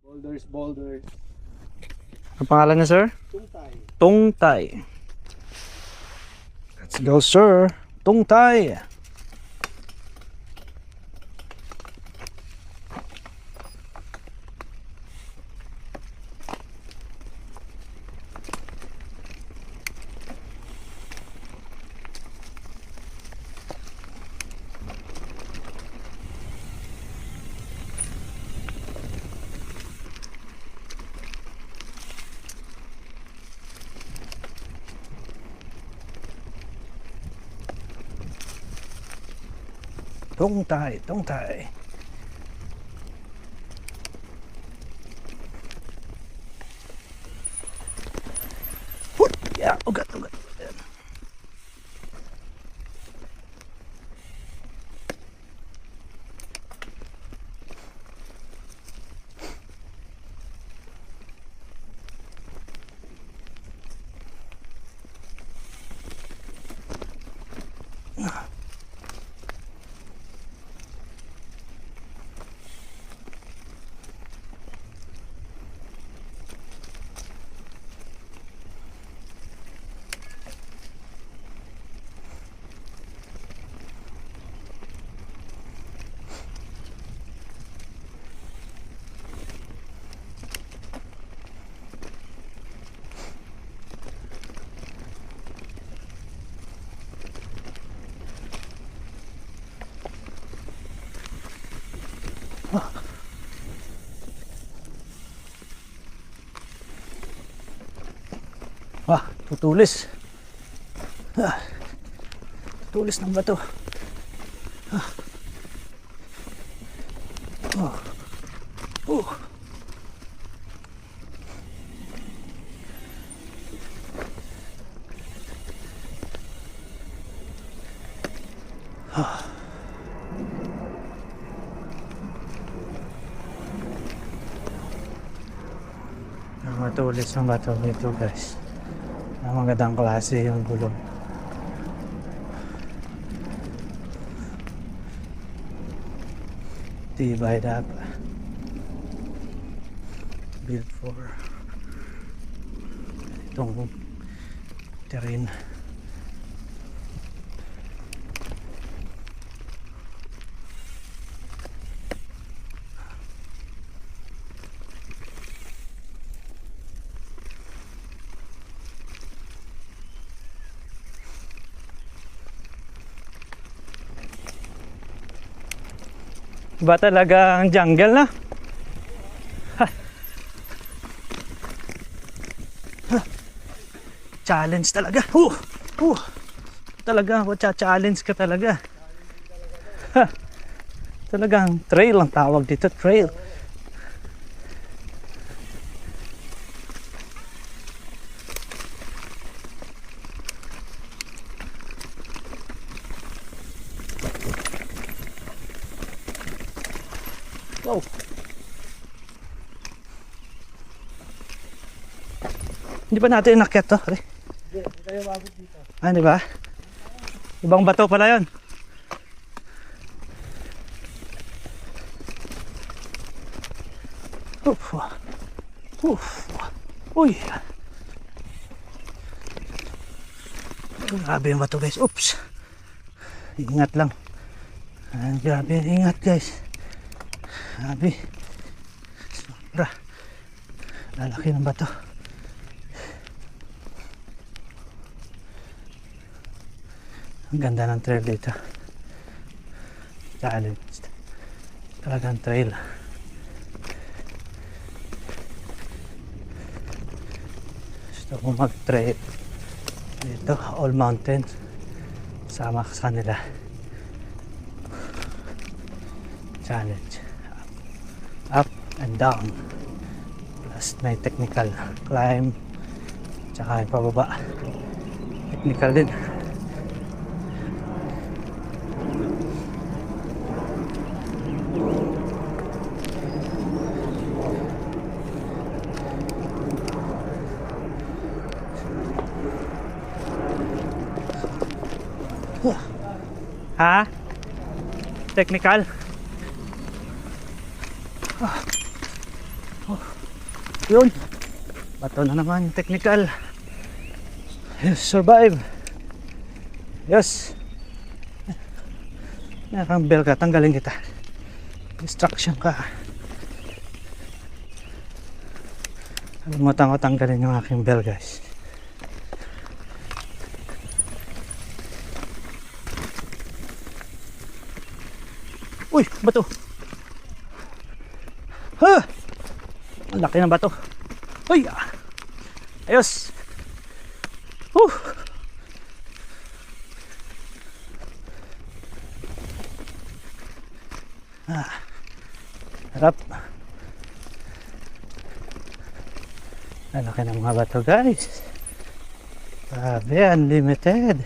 Boulders. Ang pangalan niya, sir? Tungtay. Tungtay. Let's go, sir. Tungtay. Tungtay. Hut! Yeah, ugat. Wah, tutulis. Tutulis ng bato. Matulis ng bato nito, guys. Ang magandang klase yung gulong. Tibay dapat. Build for itong terrain. Ba talaga ang jungle na? Challenge talaga. Talaga, challenge ka talaga. Talagang trail ang tawag dito, trail. Wow. Hindi pa natin inakyat to. Hindi tayo mabot dito. Ah, di ba? Ibang bato pala yun. Uy. Grabe yung bato, guys. Oops. Ingat lang. Grabe, ingat, guys. Grabe. Sobra. Lalaki ng bato. Ang ganda ng trail dito. Challenge. Talagang trail. Gusto ko mag-trail dito. All mountains. Sama ka sa kanila. Challenge. Up and down, plus may technical climb, tsaka yung pababa technical din. Ha? Technical? Yun. Bato na naman yung technical. Yes, survive. Yes. Nakang bell ka, tanggalin kita. Distraction ka. Kalimutan ko tanggalin yung aking bell, guys. Uy, bato. Ha! Ang laki ng bato. Uy! Ayos! Harap. Ang laki ng mga bato, guys. Grabe, unlimited.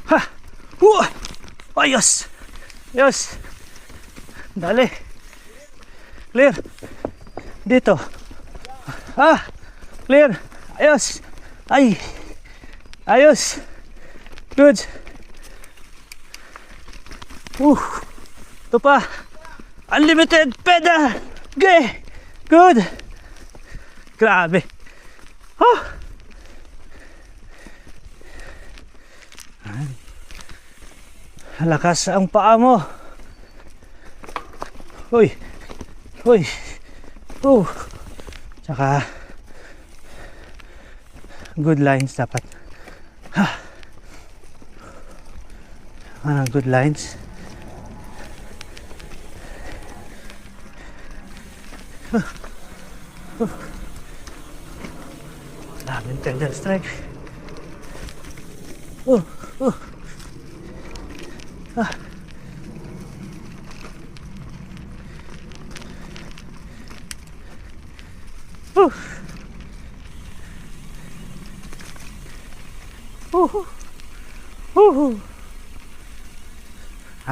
Ha! Ayos! Ayos! Dali! Clear! Dito! Clear! Ayos! Ay! Ayos! Good! Ito pa! Unlimited pedal! Okay! Good! Grabe! Lakas ang paa mo. Uy. Uy. Tsaka good lines dapat. Good lines. Daming tender strike.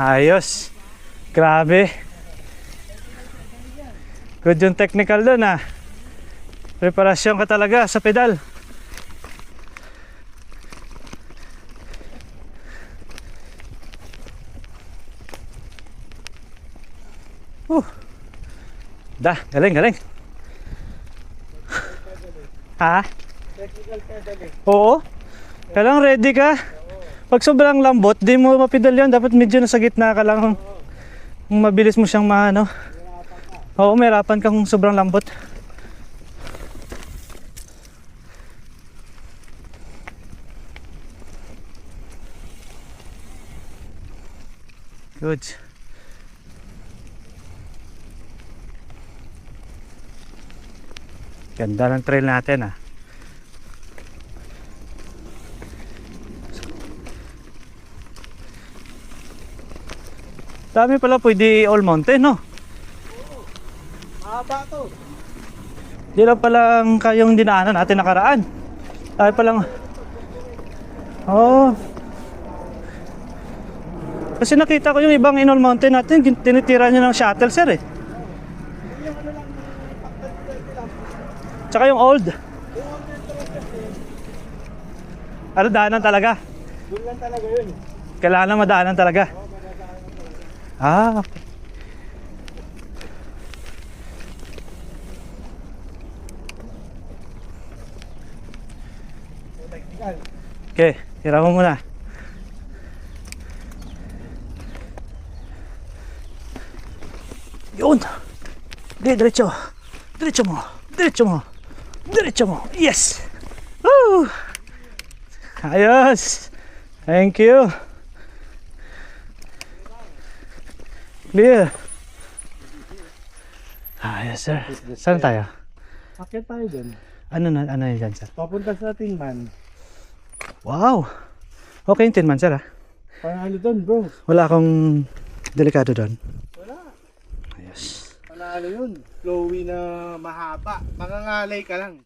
Ayos. Grabe. Good yung technical doon ah. Preparasyon ka talaga sa pedal. Galing, galing. Ha? Technical pedaling. Oo. Kailangan ready ka. Pag sobrang lambot, di mo mapedal yan. Dapat medyo nasa gitna ka lang. Mabilis mo siyang maano. Oo, may hirapan kang sobrang lambot. Good. Ganda ng trail natin ah. Dami pala pwede all mountain no? Oo. Mahaba to. Di lang palang kayong dinaanan natin nakaraan. Dami palang. Oh. Kasi nakita ko yung ibang in all mountain natin, tinitira nyo ng shuttle sir eh. Tsaka yung old. Ano, daanan talaga? Doon lang talaga yun. Kailangan madaanan talaga. Okay. Okay, tira mo muna. Yun! Diretso! Diretso mo! Diretso mo! Diretso mo! Yes! Woo! Ayos! Thank you! Clear! Ayos sir. Saan tayo? Akit tayo dun. Ano yun dyan sir? Papunta sa Tingman. Wow! Okay yung Tin Man sir ha? Panalo dun bro. Wala akong delikado doon. Wala. Ayos. Panalo yun. Flowy na mahaba. Mangangalay ka lang.